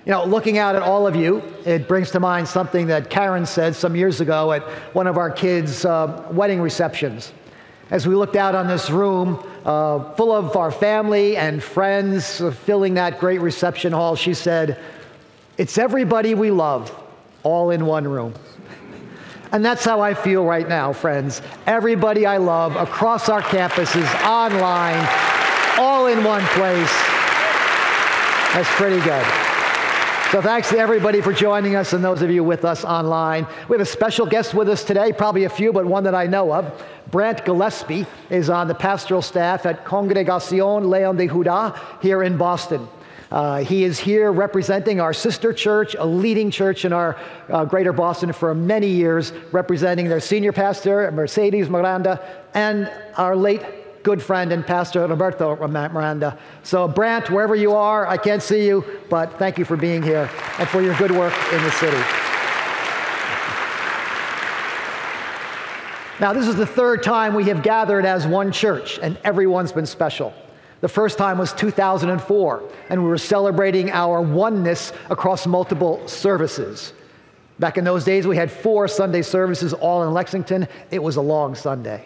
You know, looking out at all of you, it brings to mind something that Karen said some years ago at one of our kids' wedding receptions. As we looked out on this room full of our family and friends filling that great reception hall, she said, "It's everybody we love, all in one room." And that's how I feel right now, friends. Everybody I love across our campuses, online, all in one place. That's pretty good. So thanks to everybody for joining us and those of you with us online. We have a special guest with us today, probably a few, but one that I know of. Brant Gillespie is on the pastoral staff at Congregación León de Judá here in Boston. He is here representing our sister church, a leading church in our greater Boston for many years, representing their senior pastor, Mercedes Miranda, and our late good friend and pastor, Roberto Miranda. So Brant, wherever you are, I can't see you, but thank you for being here and for your good work in the city. Now, this is the third time we have gathered as one church, and everyone's been special. The first time was 2004, and we were celebrating our oneness across multiple services. Back in those days, we had 4 Sunday services all in Lexington. It was a long Sunday.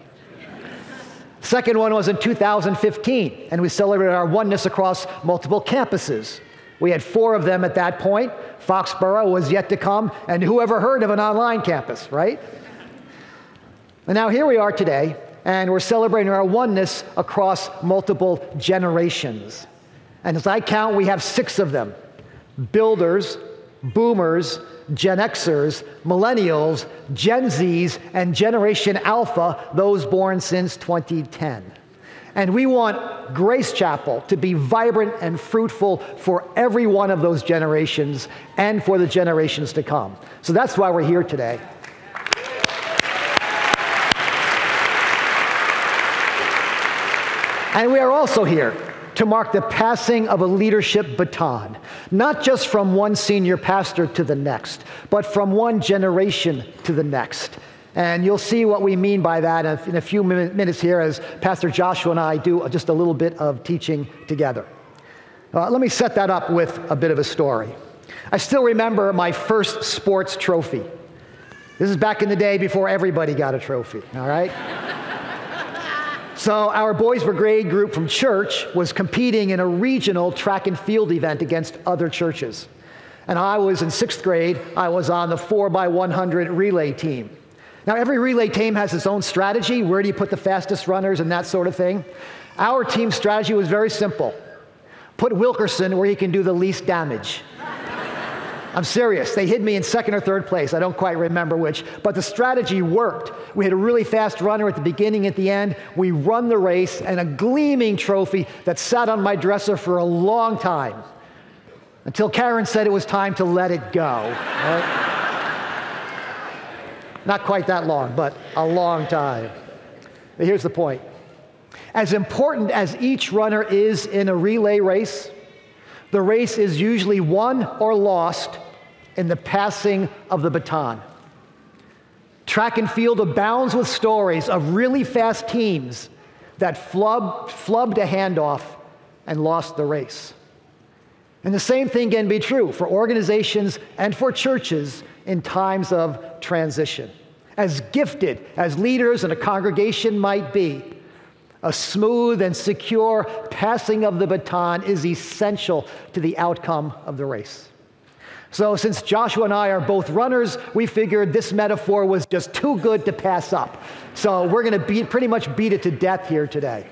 Second one was in 2015, and we celebrated our oneness across multiple campuses. We had 4 of them at that point. Foxborough was yet to come, and who ever heard of an online campus, right? And now here we are today, and we're celebrating our oneness across multiple generations. And as I count, we have 6 of them: builders, boomers, Gen Xers, millennials, Gen Zs, and Generation Alpha, those born since 2010. And we want Grace Chapel to be vibrant and fruitful for every one of those generations and for the generations to come. So that's why we're here today. And we are also here to mark the passing of a leadership baton, not just from one senior pastor to the next, but from one generation to the next. And you'll see what we mean by that in a few minutes here as Pastor Joshua and I do just a little bit of teaching together. Let me set that up with a bit of a story. I still remember my first sports trophy. This is back in the day before everybody got a trophy, all right? So our boys brigade group from church was competing in a regional track and field event against other churches. And I was in 6th grade. I was on the 4x100 relay team. Now, every relay team has its own strategy. Where do you put the fastest runners and that sort of thing? Our team's strategy was very simple. Put Wilkerson where he can do the least damage. I'm serious. They hid me in 2nd or 3rd place. I don't quite remember which, but the strategy worked. We had a really fast runner at the beginning, at the end. We run the race, and a gleaming trophy that sat on my dresser for a long time, until Karen said it was time to let it go. Right? Not quite that long, but a long time. But here's the point. As important as each runner is in a relay race, the race is usually won or lost in the passing of the baton. Track and field abounds with stories of really fast teams that flubbed a handoff and lost the race. And the same thing can be true for organizations and for churches in times of transition. As gifted as leaders in a congregation might be, a smooth and secure passing of the baton is essential to the outcome of the race. So since Joshua and I are both runners, we figured this metaphor was just too good to pass up. So we're going to pretty much beat it to death here today.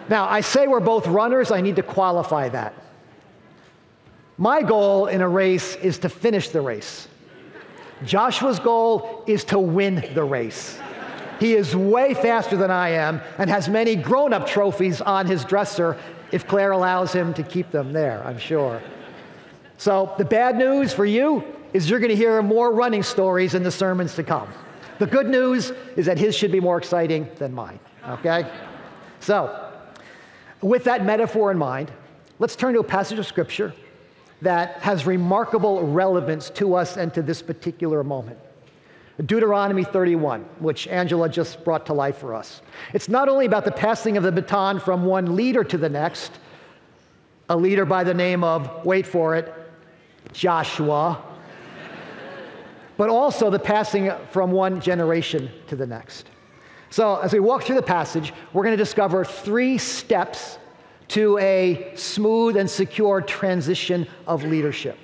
Now, I say we're both runners. I need to qualify that. My goal in a race is to finish the race. Joshua's goal is to win the race. He is way faster than I am and has many grown-up trophies on his dresser, if Claire allows him to keep them there, I'm sure. So the bad news for you is you're going to hear more running stories in the sermons to come. The good news is that his should be more exciting than mine, okay? So with that metaphor in mind, let's turn to a passage of Scripture that has remarkable relevance to us and to this particular moment. Deuteronomy 31, which Angela just brought to life for us. It's not only about the passing of the baton from one leader to the next, a leader by the name of, wait for it, Joshua, but also the passing from one generation to the next. So as we walk through the passage, we're going to discover 3 steps to a smooth and secure transition of leadership.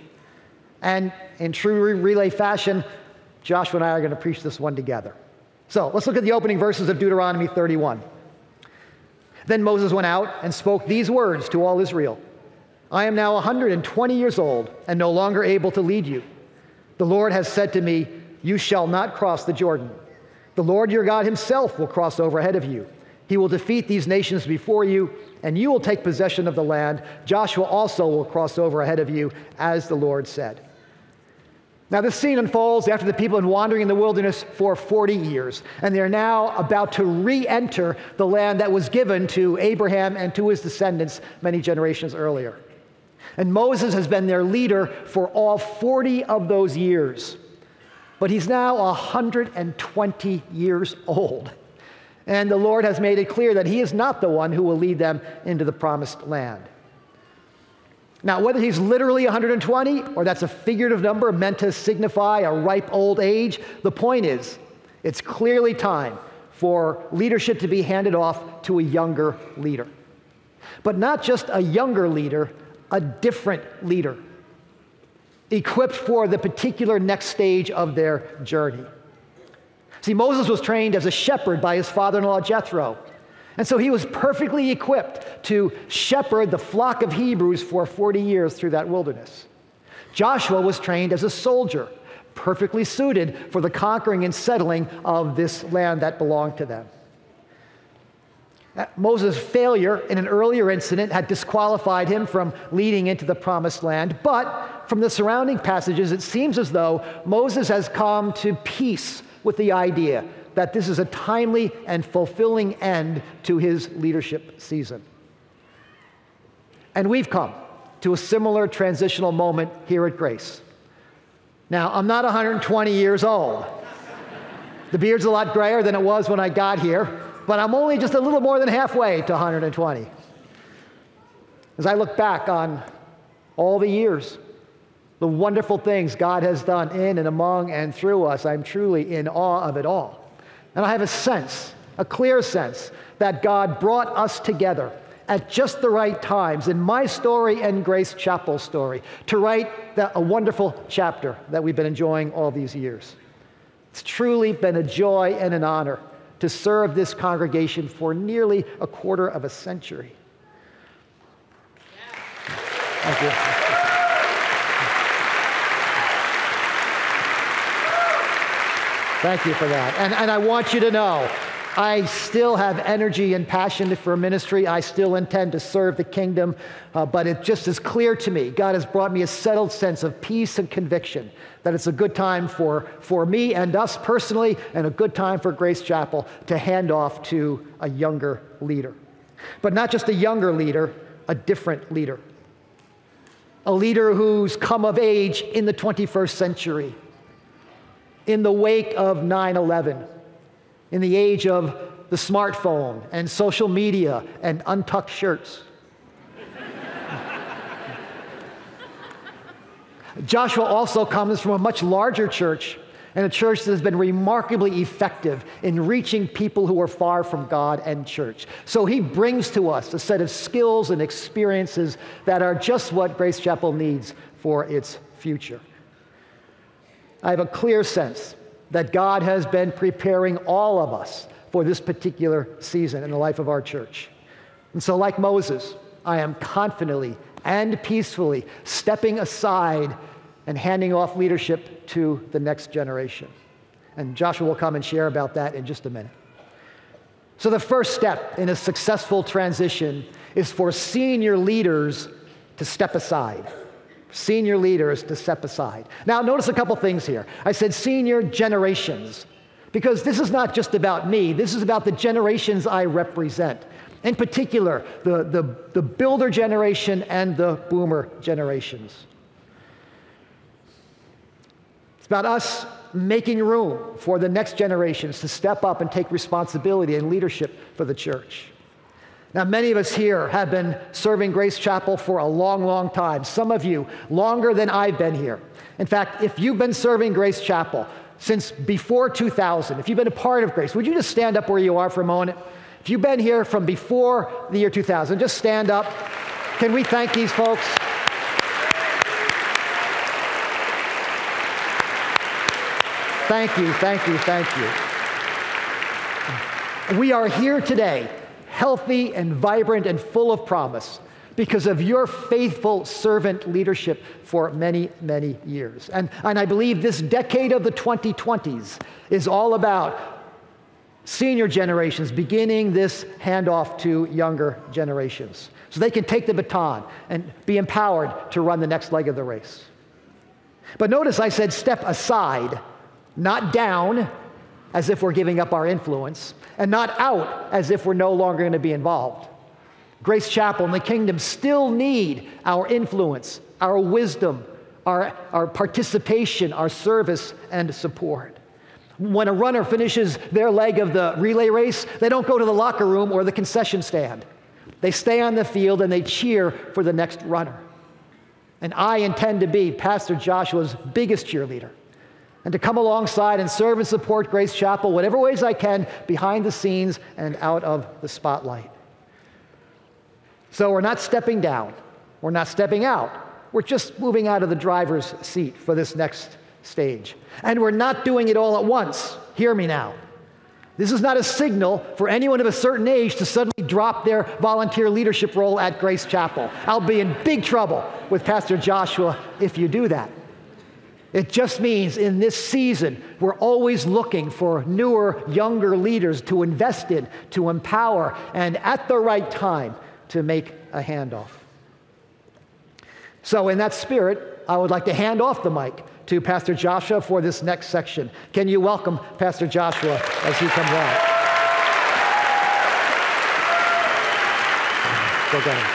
And in true relay fashion, Joshua and I are going to preach this one together. So let's look at the opening verses of Deuteronomy 31. Then Moses went out and spoke these words to all Israel. I am now 120 years old and no longer able to lead you. The Lord has said to me, you shall not cross the Jordan. The Lord your God himself will cross over ahead of you. He will defeat these nations before you, and you will take possession of the land. Joshua also will cross over ahead of you, as the Lord said. Now this scene unfolds after the people have been wandering in the wilderness for 40 years, and they're now about to re-enter the land that was given to Abraham and to his descendants many generations earlier. And Moses has been their leader for all 40 of those years. But he's now 120 years old. And the Lord has made it clear that he is not the one who will lead them into the promised land. Now, whether he's literally 120 or that's a figurative number meant to signify a ripe old age, the point is, it's clearly time for leadership to be handed off to a younger leader. But not just a younger leader, a different leader, equipped for the particular next stage of their journey. See, Moses was trained as a shepherd by his father-in-law Jethro, and so he was perfectly equipped to shepherd the flock of Hebrews for 40 years through that wilderness. Joshua was trained as a soldier, perfectly suited for the conquering and settling of this land that belonged to them. Moses' failure in an earlier incident had disqualified him from leading into the promised land, but from the surrounding passages, it seems as though Moses has come to peace with the idea that this is a timely and fulfilling end to his leadership season. And we've come to a similar transitional moment here at Grace. Now, I'm not 120 years old. The beard's a lot grayer than it was when I got here, but I'm only just a little more than halfway to 120. As I look back on all the years, the wonderful things God has done in and among and through us, I'm truly in awe of it all. And I have a sense, a clear sense, that God brought us together at just the right times in my story and Grace Chapel's story to write a wonderful chapter that we've been enjoying all these years. It's truly been a joy and an honor to serve this congregation for nearly a quarter of a century. Thank you. Thank you for that. And I want you to know, I still have energy and passion for ministry. I still intend to serve the kingdom, but it just is clear to me, God has brought me a settled sense of peace and conviction that it's a good time for me and us personally, and a good time for Grace Chapel to hand off to a younger leader. But not just a younger leader, a different leader. A leader who's come of age in the 21st century, in the wake of 9/11, in the age of the smartphone and social media and untucked shirts. Joshua also comes from a much larger church, and a church that has been remarkably effective in reaching people who are far from God and church. So he brings to us a set of skills and experiences that are just what Grace Chapel needs for its future. I have a clear sense that God has been preparing all of us for this particular season in the life of our church. And so, like Moses, I am confidently and peacefully stepping aside and handing off leadership to the next generation. And Joshua will come and share about that in just a minute. So the first step in a successful transition is for senior leaders to step aside. Senior leaders to step aside. Now, notice a couple things here. I said senior generations, because this is not just about me. This is about the generations I represent. In particular, the builder generation and the boomer generations. It's about us making room for the next generations to step up and take responsibility and leadership for the church. Now, many of us here have been serving Grace Chapel for a long, long time. Some of you longer than I've been here. In fact, if you've been serving Grace Chapel since before 2000, if you've been a part of Grace, would you just stand up where you are for a moment? If you've been here from before the year 2000, just stand up. Can we thank these folks? Thank you, thank you, thank you. We are here today, healthy and vibrant and full of promise, because of your faithful servant leadership for many, many years. And I believe this decade of the 2020s is all about senior generations beginning this handoff to younger generations so they can take the baton and be empowered to run the next leg of the race. But notice I said step aside, not down, as if we're giving up our influence, and not out, as if we're no longer going to be involved. Grace Chapel and the Kingdom still need our influence, our wisdom, our participation, our service, and support. When a runner finishes their leg of the relay race, they don't go to the locker room or the concession stand. They stay on the field and they cheer for the next runner. And I intend to be Pastor Joshua's biggest cheerleader, and to come alongside and serve and support Grace Chapel whatever ways I can, behind the scenes and out of the spotlight. So we're not stepping down. We're not stepping out. We're just moving out of the driver's seat for this next stage. And we're not doing it all at once. Hear me now. This is not a signal for anyone of a certain age to suddenly drop their volunteer leadership role at Grace Chapel. I'll be in big trouble with Pastor Joshua if you do that. It just means in this season, we're always looking for newer, younger leaders to invest in, to empower, and at the right time, to make a handoff. So in that spirit, I would like to hand off the mic to Pastor Joshua for this next section. Can you welcome Pastor Joshua as he comes on? Go ahead.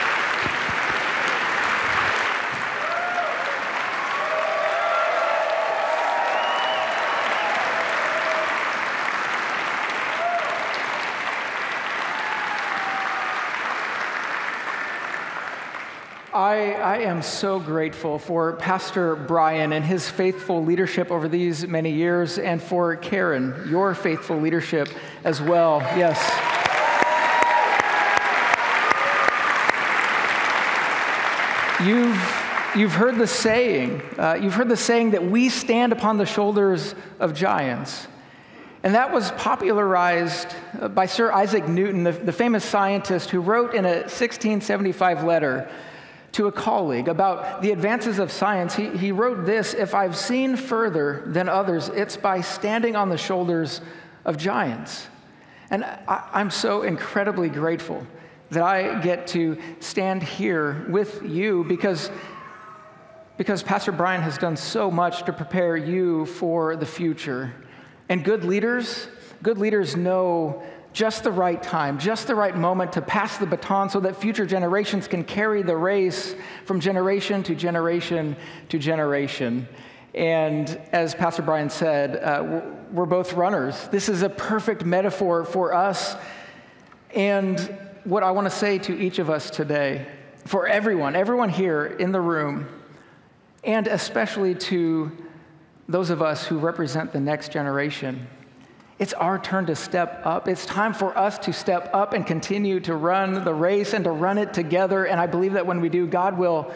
I am so grateful for Pastor Bryan and his faithful leadership over these many years, and for Karen, your faithful leadership as well. Yes. You've heard the saying. You've heard the saying that we stand upon the shoulders of giants. And that was popularized by Sir Isaac Newton, the famous scientist who wrote in a 1675 letter to a colleague about the advances of science. He wrote this: "If I've seen further than others, it's by standing on the shoulders of giants." And I'm so incredibly grateful that I get to stand here with you because Pastor Bryan has done so much to prepare you for the future. And good leaders know just the right time, just the right moment to pass the baton so that future generations can carry the race from generation to generation to generation. And as Pastor Bryan said, we're both runners. This is a perfect metaphor for us. And what I want to say to each of us today, for everyone here in the room, and especially to those of us who represent the next generation, it's our turn to step up. It's time for us to step up and continue to run the race and to run it together. And I believe that when we do, God will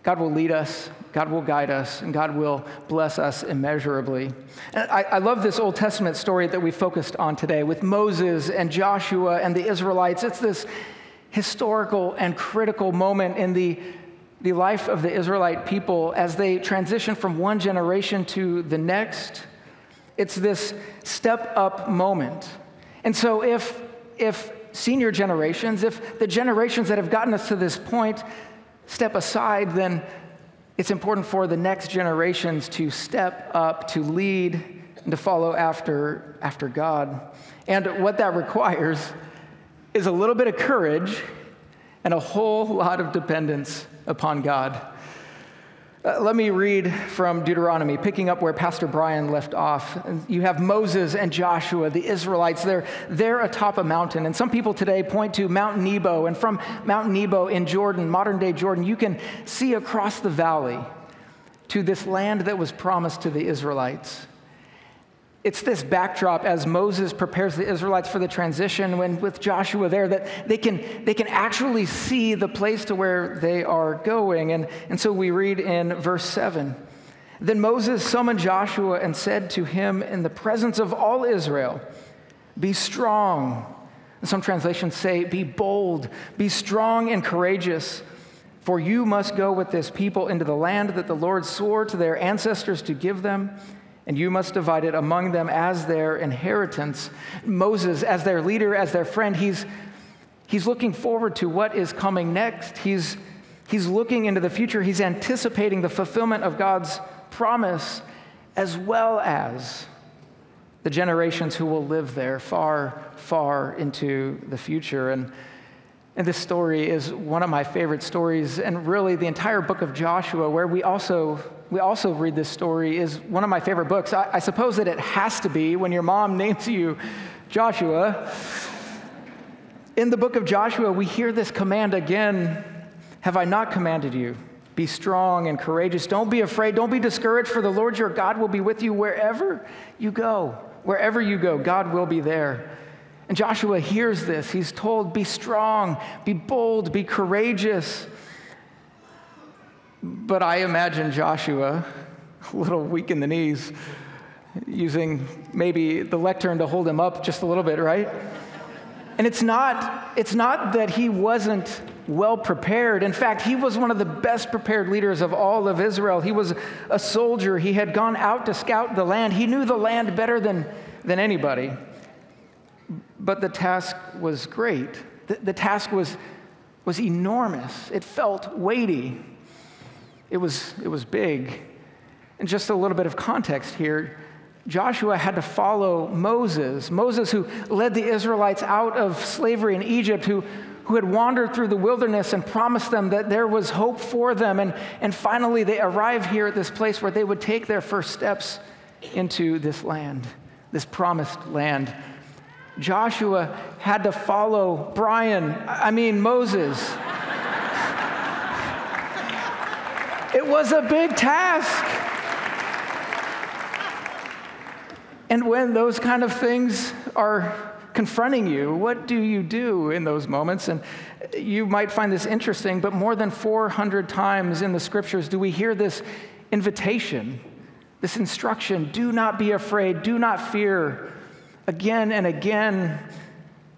lead us, God will guide us, and God will bless us immeasurably. And I love this Old Testament story that we focused on today with Moses and Joshua and the Israelites. It's this historical and critical moment in the life of the Israelite people as they transition from one generation to the next. It's this step-up moment. And so if senior generations, if the generations that have gotten us to this point step aside, then it's important for the next generations to step up, to lead, and to follow after God. And what that requires is a little bit of courage and a whole lot of dependence upon God. Let me read from Deuteronomy, picking up where Pastor Bryan left off. You have Moses and Joshua, the Israelites. They're atop a mountain. And some people today point to Mount Nebo. And from Mount Nebo in Jordan, modern-day Jordan, you can see across the valley to this land that was promised to the Israelites. It's this backdrop as Moses prepares the Israelites for the transition when with Joshua there that they can actually see the place to where they are going. And so we read in verse 7, "Then Moses summoned Joshua and said to him in the presence of all Israel, 'Be strong.'" And some translations say, "Be bold, be strong and courageous, for you must go with this people into the land that the Lord swore to their ancestors to give them, and you must divide it among them as their inheritance." Moses, as their leader, as their friend, he's looking forward to what is coming next. He's looking into the future. He's anticipating the fulfillment of God's promise, as well as the generations who will live there far, far into the future. And this story is one of my favorite stories, and really the entire book of Joshua, where we also read this story, is one of my favorite books. I suppose that it has to be when your mom names you Joshua. In the book of Joshua, we hear this command again, "Have I not commanded you? Be strong and courageous. Don't be afraid. Don't be discouraged, for the Lord your God will be with you wherever you go." Wherever you go, God will be there. And Joshua hears this. He's told, "Be strong, be bold, be courageous." But I imagine Joshua, a little weak in the knees, using maybe the lectern to hold him up just a little bit, right? And it's not that he wasn't well prepared. In fact, he was one of the best prepared leaders of all of Israel. He was a soldier. He had gone out to scout the land. He knew the land better than anybody. But the task was great. The task was enormous. It felt weighty. It was big. And just a little bit of context here, Joshua had to follow Moses who led the Israelites out of slavery in Egypt, who had wandered through the wilderness and promised them that there was hope for them. And finally, they arrive here at this place where they would take their first steps into this land, this promised land. Joshua had to follow Moses. It was a big task. And when those kind of things are confronting you, what do you do in those moments? And you might find this interesting, but more than 400 times in the scriptures do we hear this invitation, this instruction: do not be afraid, do not fear. Again and again,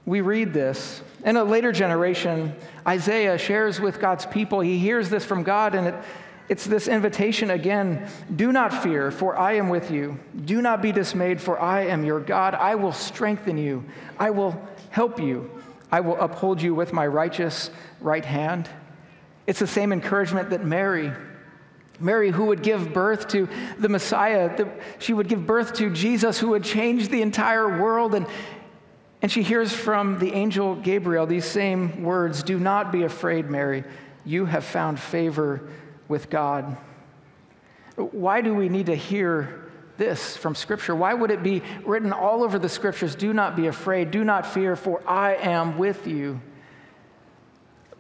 we read this. In a later generation, Isaiah shares with God's people. He hears this from God, and it's this invitation again: do not fear, for I am with you. Do not be dismayed, for I am your God. I will strengthen you. I will help you. I will uphold you with my righteous right hand. It's the same encouragement that Mary, who would give birth to the Messiah, she would give birth to Jesus, who would change the entire world. And she hears from the angel Gabriel these same words: do not be afraid, Mary. You have found favor with God. Why do we need to hear this from Scripture? Why would it be written all over the Scriptures? Do not be afraid, do not fear, for I am with you.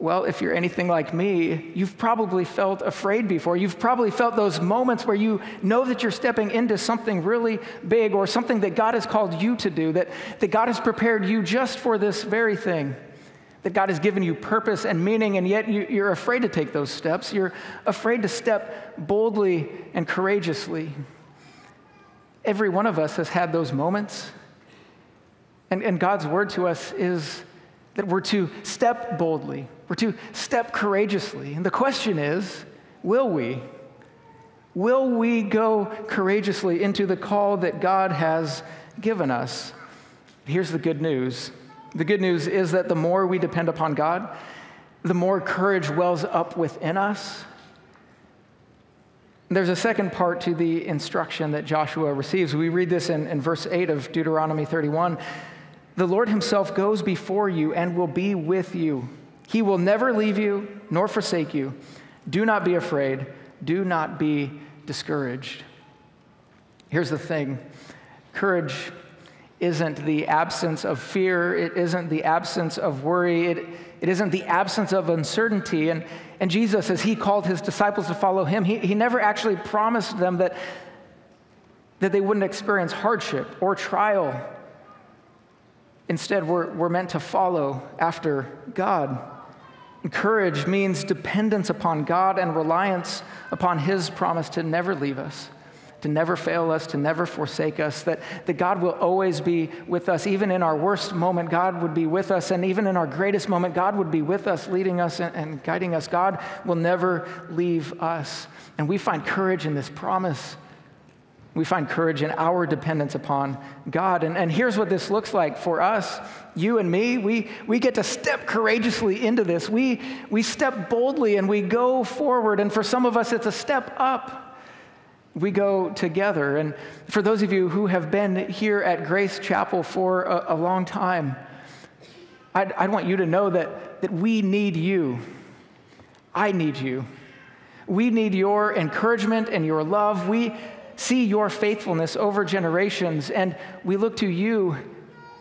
Well, if you're anything like me, you've probably felt afraid before. You've probably felt those moments where you know that you're stepping into something really big, or something that God has called you to do, that God has prepared you just for this very thing, that God has given you purpose and meaning, and yet you're afraid to take those steps. You're afraid to step boldly and courageously. Every one of us has had those moments. And God's word to us is that we're to step boldly. We're to step courageously. And the question is, will we? Will we go courageously into the call that God has given us? Here's the good news. The good news is that the more we depend upon God, the more courage wells up within us. There's a second part to the instruction that Joshua receives. We read this in verse 8 of Deuteronomy 31. The Lord himself goes before you and will be with you. He will never leave you nor forsake you. Do not be afraid. do not be discouraged. Here's the thing. Courage isn't the absence of fear. It isn't the absence of worry. It isn't the absence of uncertainty. And Jesus, as he called his disciples to follow him, he never actually promised them that they wouldn't experience hardship or trial. Instead, we're meant to follow after God. And courage means dependence upon God and reliance upon his promise to never leave us, to never fail us, to never forsake us, that God will always be with us. Even in our worst moment, God would be with us. And even in our greatest moment, God would be with us, leading us and guiding us. God will never leave us. And we find courage in this promise. We find courage in our dependence upon God. And here's what this looks like for us, you and me. We get to step courageously into this. We step boldly and we go forward. And for some of us, it's a step up. We go together. And for those of you who have been here at Grace Chapel for a long time, I'd want you to know that we need you. I need you. We need your encouragement and your love. We see your faithfulness over generations, and we look to you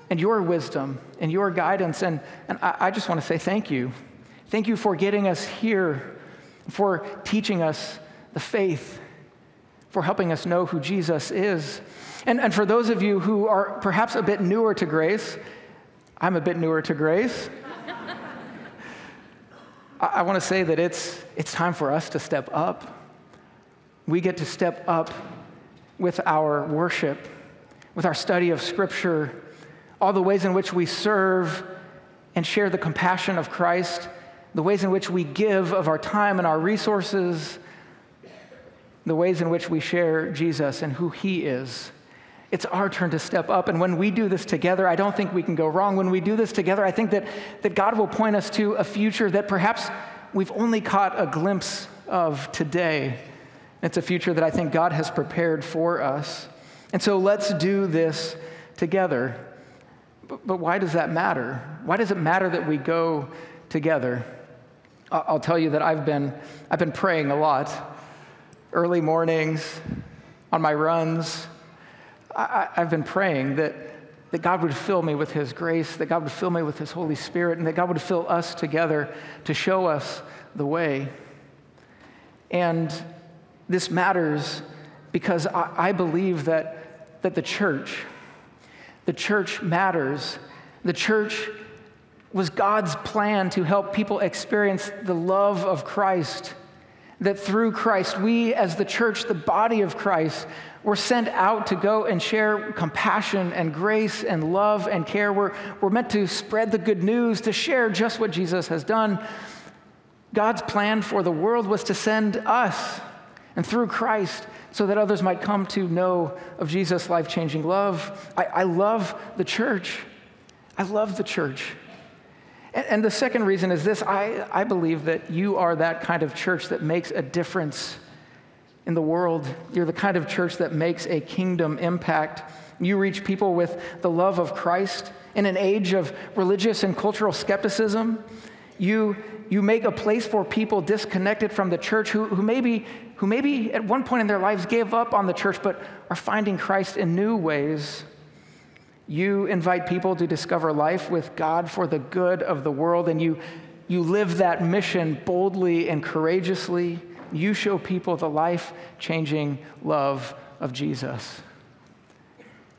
and your wisdom and your guidance. And I just want to say thank you. Thank you for getting us here, for teaching us the faith, for helping us know who Jesus is. And for those of you who are perhaps a bit newer to Grace, I'm a bit newer to Grace. I want to say that it's time for us to step up. We get to step up with our worship, with our study of Scripture, all the ways in which we serve and share the compassion of Christ, the ways in which we give of our time and our resources, the ways in which we share Jesus and who he is. It's our turn to step up. And when we do this together, I don't think we can go wrong. When we do this together, I think that God will point us to a future that perhaps we've only caught a glimpse of today. It's a future that I think God has prepared for us. And so let's do this together. But why does that matter? Why does it matter that we go together? I'll tell you that I've been praying a lot. Early mornings, on my runs, I've been praying that God would fill me with his grace, that God would fill me with his Holy Spirit, and that God would fill us together to show us the way. And this matters because I believe that the church matters. The church was God's plan to help people experience the love of Christ, that through Christ, we as the church, the body of Christ, were sent out to go and share compassion and grace and love and care. We're meant to spread the good news, to share just what Jesus has done. God's plan for the world was to send us, and through Christ, so that others might come to know of Jesus' life-changing love. I love the church. I love the church. And the second reason is this. I believe that you are that kind of church that makes a difference in the world. You're the kind of church that makes a kingdom impact. You reach people with the love of Christ in an age of religious and cultural skepticism. You make a place for people disconnected from the church who maybe at one point in their lives gave up on the church but are finding Christ in new ways. You invite people to discover life with God for the good of the world, and you live that mission boldly and courageously. You show people the life-changing love of Jesus.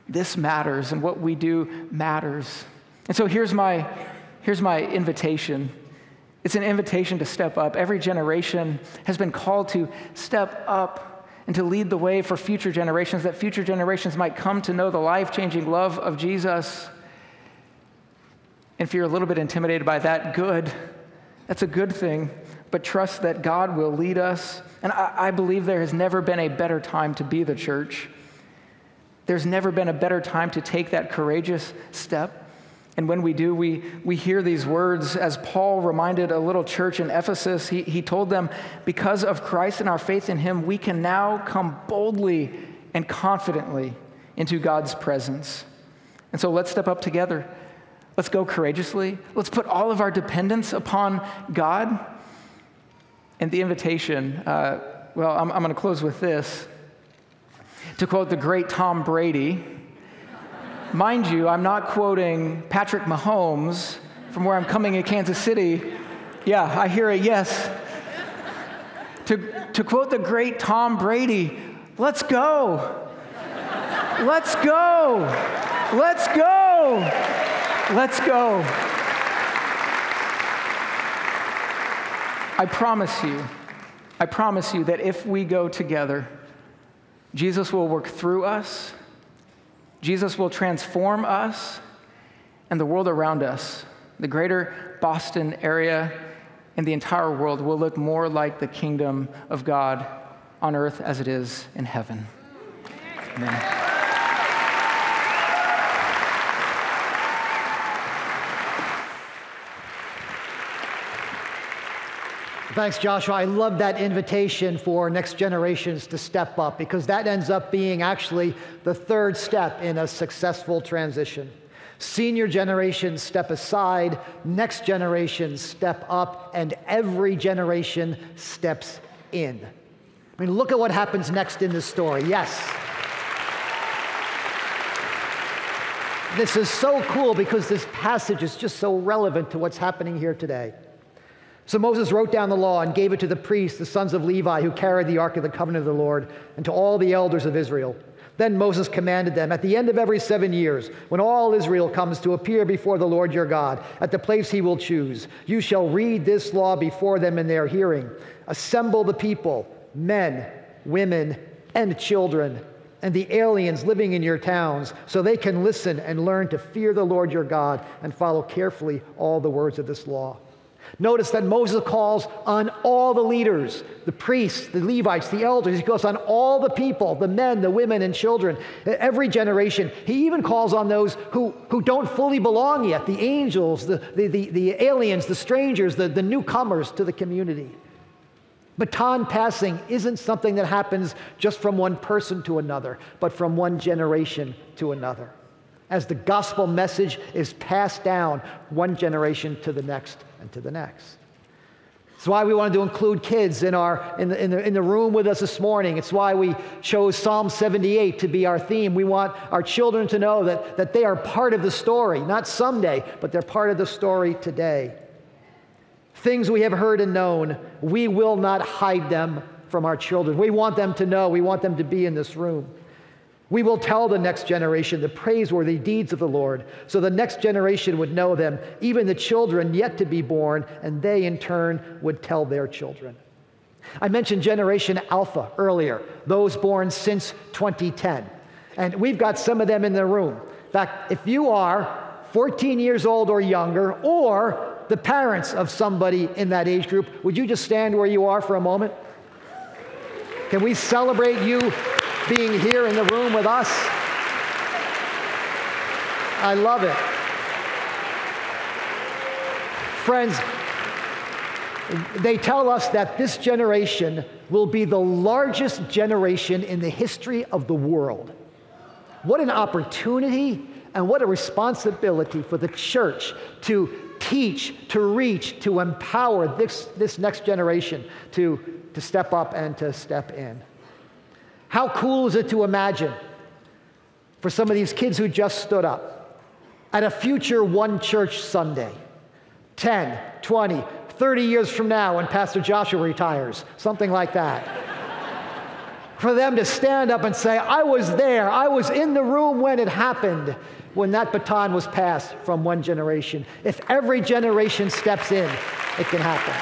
This matters, and what we do matters. And so here's my invitation. It's an invitation to step up. Every generation has been called to step up and to lead the way for future generations, that future generations might come to know the life-changing love of Jesus. And if you're a little bit intimidated by that, good. That's a good thing. But trust that God will lead us. And I believe there has never been a better time to be the church. There's never been a better time to take that courageous step. And when we do, we hear these words, as Paul reminded a little church in Ephesus. He told them, because of Christ and our faith in him, we can now come boldly and confidently into God's presence. And so let's step up together. Let's go courageously. Let's put all of our dependence upon God. And the invitation, well, I'm going to close with this. To quote the great Tom Brady, mind you, I'm not quoting Patrick Mahomes from where I'm coming in Kansas City. Yeah, I hear a yes. To quote the great Tom Brady, let's go. Let's go. Let's go. Let's go. I promise you that if we go together, Jesus will work through us, Jesus will transform us, and the world around us, the greater Boston area and the entire world, will look more like the kingdom of God on earth as it is in heaven. Amen. Thanks, Joshua. I love that invitation for next generations to step up, because that ends up being actually the third step in a successful transition. Senior generations step aside, next generations step up, and every generation steps in. I mean, look at what happens next in this story. Yes. This is so cool because this passage is just so relevant to what's happening here today. So Moses wrote down the law and gave it to the priests, the sons of Levi, who carried the ark of the covenant of the Lord, and to all the elders of Israel. Then Moses commanded them, at the end of every 7 years, when all Israel comes to appear before the Lord your God, at the place he will choose, you shall read this law before them in their hearing. Assemble the people, men, women, and children, and the aliens living in your towns, so they can listen and learn to fear the Lord your God and follow carefully all the words of this law. Notice that Moses calls on all the leaders, the priests, the Levites, the elders. He calls on all the people, the men, the women, and children, every generation. He even calls on those who don't fully belong yet, the angels, the aliens, the strangers, the newcomers to the community. Baton passing isn't something that happens just from one person to another, but from one generation to another, as the gospel message is passed down one generation to the next and to the next. It's why we wanted to include kids in the room with us this morning. It's why we chose Psalm 78 to be our theme. We want our children to know that they are part of the story, not someday, but they're part of the story today. Things we have heard and known, we will not hide them from our children. We want them to know. We want them to be in this room. We will tell the next generation the praiseworthy deeds of the Lord, so the next generation would know them, even the children yet to be born, and they in turn would tell their children. I mentioned Generation Alpha earlier, those born since 2010. And we've got some of them in the room. In fact, if you are 14 years old or younger, or the parents of somebody in that age group, would you just stand where you are for a moment? Can we celebrate you being here in the room with us? I love it. Friends, they tell us that this generation will be the largest generation in the history of the world. What an opportunity and what a responsibility for the church to teach, to reach, to empower this next generation to step up and to step in. How cool is it to imagine for some of these kids who just stood up at a future One Church Sunday, 10, 20, 30 years from now when Pastor Joshua retires, something like that. For them to stand up and say, I was there, I was in the room when it happened, when that baton was passed from one generation. If every generation steps in, it can happen.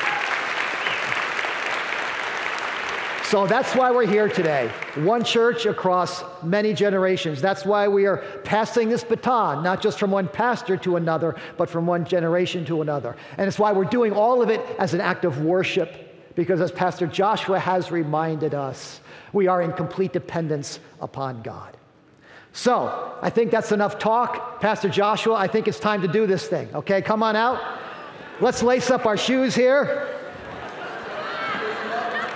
So that's why we're here today. One church across many generations. That's why we are passing this baton, not just from one pastor to another, but from one generation to another. And it's why we're doing all of it as an act of worship, because as Pastor Joshua has reminded us, we are in complete dependence upon God. So I think that's enough talk. Pastor Joshua, I think it's time to do this thing. Okay, come on out. Let's lace up our shoes here.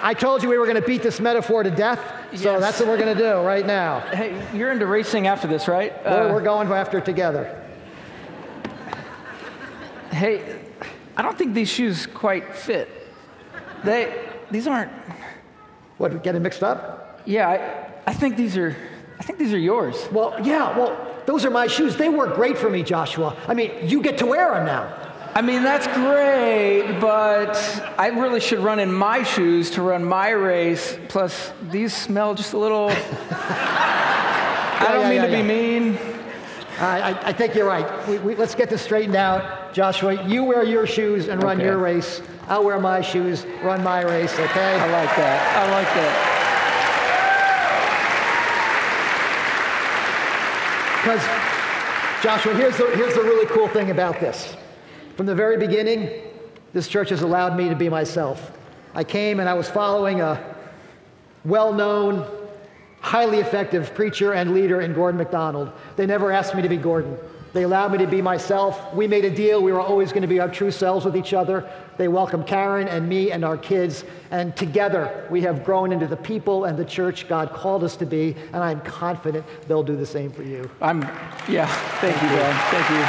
I told you we were going to beat this metaphor to death, so that's what we're going to do right now. Hey, you're into racing after this, right? We're going after it together. Hey, I don't think these shoes quite fit. These aren't... What, getting mixed up? Yeah, I think these are yours. Well, yeah, well, those are my shoes. They work great for me, Joshua. I mean, you get to wear them now. I mean, that's great, but I really should run in my shoes to run my race. Plus, these smell just a little... I don't mean to be mean. I think you're right. Let's get this straightened out. Joshua, you wear your shoes and run your race. I'll wear my shoes, run my race, okay? I like that. I like that. Because, Joshua, here's the really cool thing about this. From the very beginning, this church has allowed me to be myself. I came and I was following a well-known, highly effective preacher and leader in Gordon MacDonald. They never asked me to be Gordon. They allowed me to be myself. We made a deal. We were always going to be our true selves with each other. They welcomed Karen and me and our kids. And together, we have grown into the people and the church God called us to be. And I'm confident they'll do the same for you. Thank you, Bryan. Thank you.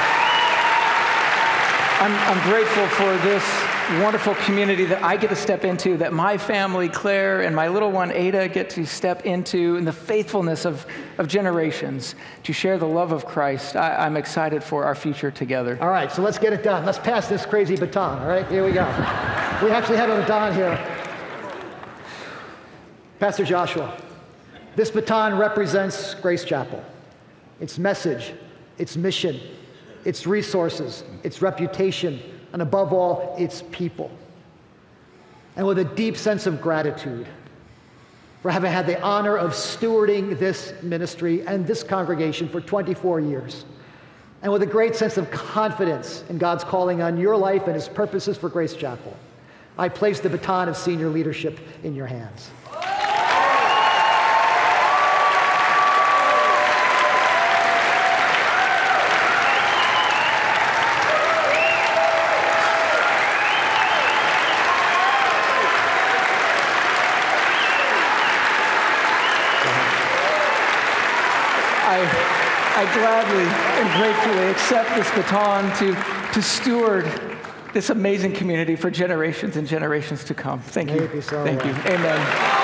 I'm grateful for this wonderful community that I get to step into, that my family, Claire, and my little one, Ada, get to step into, and the faithfulness of generations to share the love of Christ. I'm excited for our future together. All right, so let's get it done. Let's pass this crazy baton, all right? Here we go. We actually have a baton here. Pastor Joshua, this baton represents Grace Chapel, its message, its mission, its resources, its reputation, and above all, its people. And with a deep sense of gratitude for having had the honor of stewarding this ministry and this congregation for 24 years, and with a great sense of confidence in God's calling on your life and His purposes for Grace Chapel, I place the baton of senior leadership in your hands. I gladly and gratefully accept this baton to steward this amazing community for generations and generations to come. Thank you. Thank you so much. Thank you. Amen.